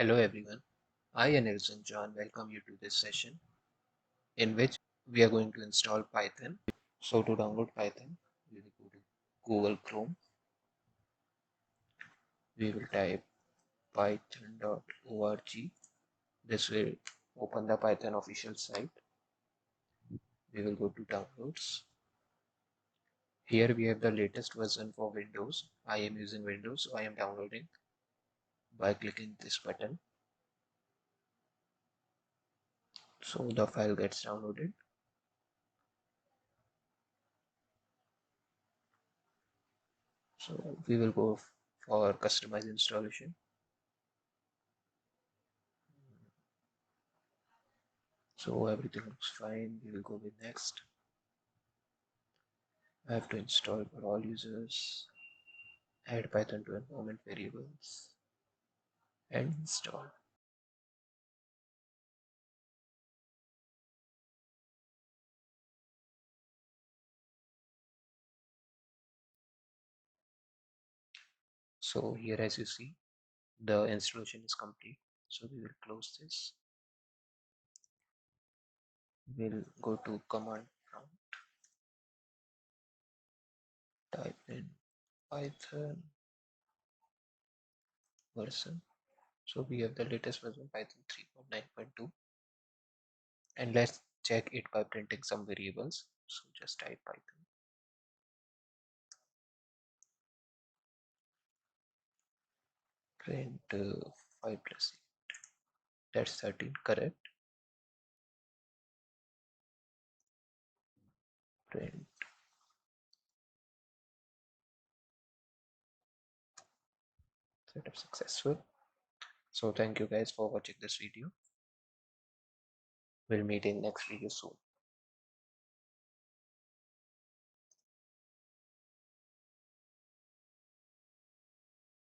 Hello everyone, I and John welcome you to this session in which we are going to install Python. So to download Python, we will go to Google Chrome. We will type python.org. This will open the Python official site. We will go to downloads. Here we have the latest version for Windows. I am using Windows, so I am downloading by clicking this button. So the file gets downloaded. So we will go for customize installation. So everything looks fine. We will go with next. I have to install for all users, add Python to environment variables, and install. So here as you see, the installation is complete. So we will close this. We'll go to command prompt, type in Python version. So we have the latest version Python 3.9.2, and let's check it by printing some variables. So just type Python print 5 plus 8. That's 13, correct. Print setup successful. So thank you guys for watching this video. We'll meet in next video soon.